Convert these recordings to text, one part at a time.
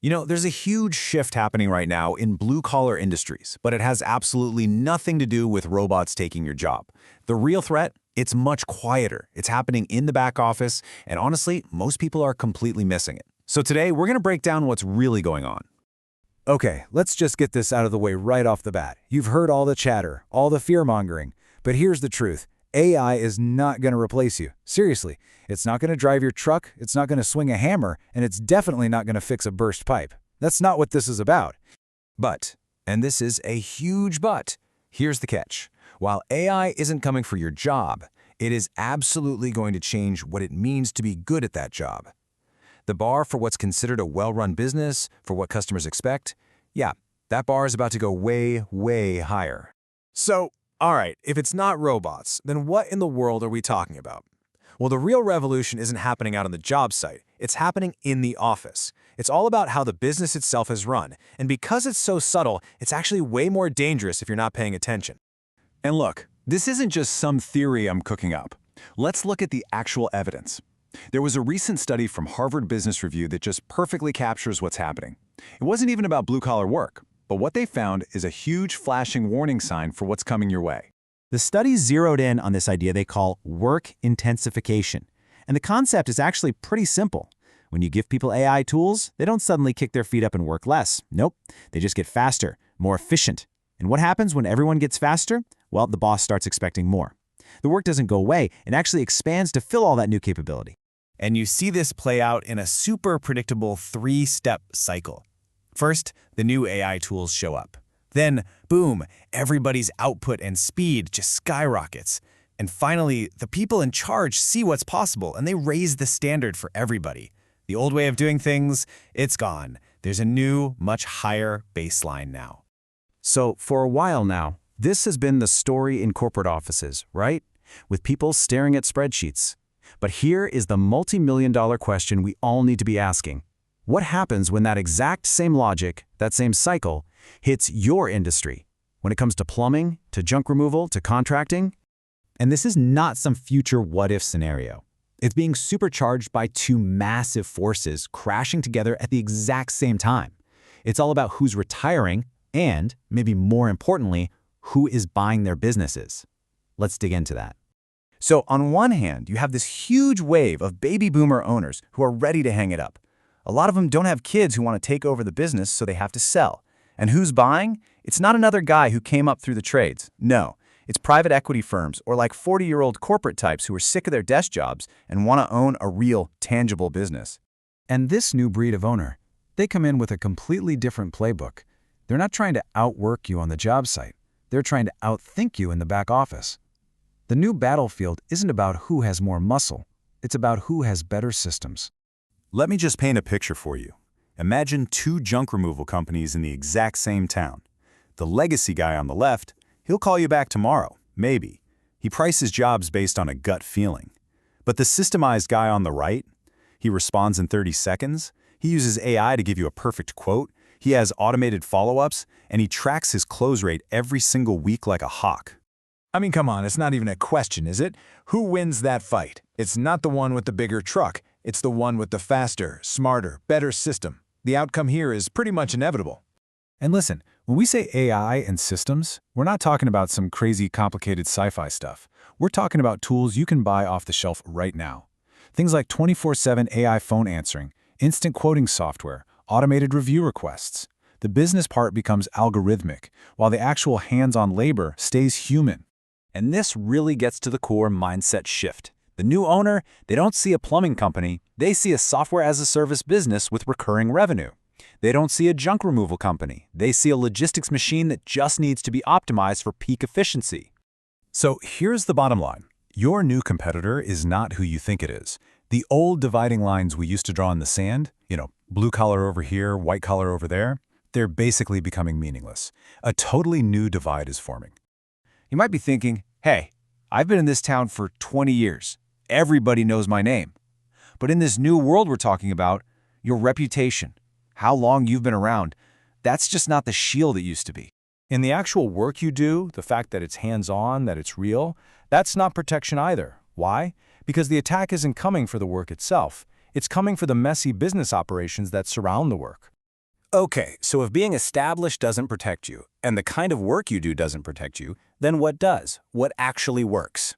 There's a huge shift happening right now in blue-collar industries, but it has absolutely nothing to do with robots taking your job. The real threat? It's much quieter. It's happening in the back office, and honestly, most people are completely missing it. So today, we're going to break down what's really going on. Okay, let's just get this out of the way right off the bat. You've heard all the chatter, all the fear-mongering, but here's the truth. AI is not going to replace you. Seriously, it's not going to drive your truck, it's not going to swing a hammer, and it's definitely not going to fix a burst pipe. That's not what this is about. But, and this is a huge but, here's the catch. While AI isn't coming for your job, it is absolutely going to change what it means to be good at that job. The bar for what's considered a well-run business, for what customers expect, yeah, that bar is about to go way, way higher. So, all right, if it's not robots, then what in the world are we talking about? Well, the real revolution isn't happening out on the job site. It's happening in the office. It's all about how the business itself is run. And because it's so subtle, it's actually way more dangerous if you're not paying attention. And look, this isn't just some theory I'm cooking up. Let's look at the actual evidence. There was a recent study from Harvard Business Review that just perfectly captures what's happening. It wasn't even about blue-collar work, but what they found is a huge flashing warning sign for what's coming your way. The study zeroed in on this idea they call work intensification. And the concept is actually pretty simple. When you give people AI tools, they don't suddenly kick their feet up and work less. Nope, they just get faster, more efficient. And what happens when everyone gets faster? Well, the boss starts expecting more. The work doesn't go away, it actually expands to fill all that new capability. And you see this play out in a super predictable three-step cycle. First, the new AI tools show up. Then, boom, everybody's output and speed just skyrockets. And finally, the people in charge see what's possible and they raise the standard for everybody. The old way of doing things, it's gone. There's a new, much higher baseline now. So, for a while now, this has been the story in corporate offices, right? With people staring at spreadsheets. But here is the multi-million-dollar question we all need to be asking. What happens when that exact same logic, that same cycle, hits your industry? When it comes to plumbing, to junk removal, to contracting? And this is not some future what-if scenario. It's being supercharged by two massive forces crashing together at the exact same time. It's all about who's retiring and, maybe more importantly, who is buying their businesses. Let's dig into that. So on one hand, you have this huge wave of baby boomer owners who are ready to hang it up. A lot of them don't have kids who want to take over the business, so they have to sell. And who's buying? It's not another guy who came up through the trades. No, it's private equity firms or like 40-year-old corporate types who are sick of their desk jobs and want to own a real, tangible business. And this new breed of owner, they come in with a completely different playbook. They're not trying to outwork you on the job site. They're trying to outthink you in the back office. The new battlefield isn't about who has more muscle. It's about who has better systems. Let me just paint a picture for you. Imagine two junk removal companies in the exact same town. The legacy guy on the left, he'll call you back tomorrow, maybe. He prices jobs based on a gut feeling. But the systemized guy on the right, he responds in 30 seconds, he uses AI to give you a perfect quote, he has automated follow-ups, and he tracks his close rate every single week like a hawk. I mean, come on, it's not even a question, is it? Who wins that fight? It's not the one with the bigger truck. It's the one with the faster, smarter, better system. The outcome here is pretty much inevitable. And listen, when we say AI and systems, we're not talking about some crazy complicated sci-fi stuff. We're talking about tools you can buy off the shelf right now. Things like 24/7 AI phone answering, instant quoting software, automated review requests. The business part becomes algorithmic, while the actual hands-on labor stays human. And this really gets to the core mindset shift. The new owner, they don't see a plumbing company, they see a software-as-a-service business with recurring revenue. They don't see a junk removal company, they see a logistics machine that just needs to be optimized for peak efficiency. So here's the bottom line. Your new competitor is not who you think it is. The old dividing lines we used to draw in the sand, blue collar over here, white collar over there, they're basically becoming meaningless. A totally new divide is forming. You might be thinking, hey, I've been in this town for 20 years. Everybody knows my name. But in this new world we're talking about, your reputation, how long you've been around, that's just not the shield it used to be. In the actual work you do, the fact that it's hands-on, that it's real, that's not protection either. Why? Because the attack isn't coming for the work itself. It's coming for the messy business operations that surround the work. Okay, so if being established doesn't protect you, and the kind of work you do doesn't protect you, then what does? What actually works?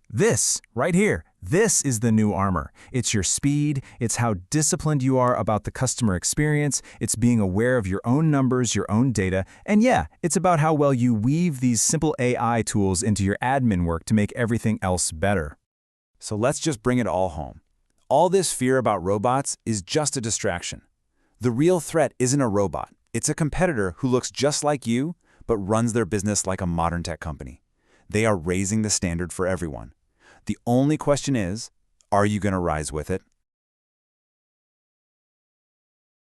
This, right here, this is the new armor. It's your speed, it's how disciplined you are about the customer experience, it's being aware of your own numbers, your own data, and yeah, it's about how well you weave these simple AI tools into your admin work to make everything else better. So let's just bring it all home. All this fear about robots is just a distraction. The real threat isn't a robot. It's a competitor who looks just like you, but runs their business like a modern tech company. They are raising the standard for everyone. The only question is, are you going to rise with it?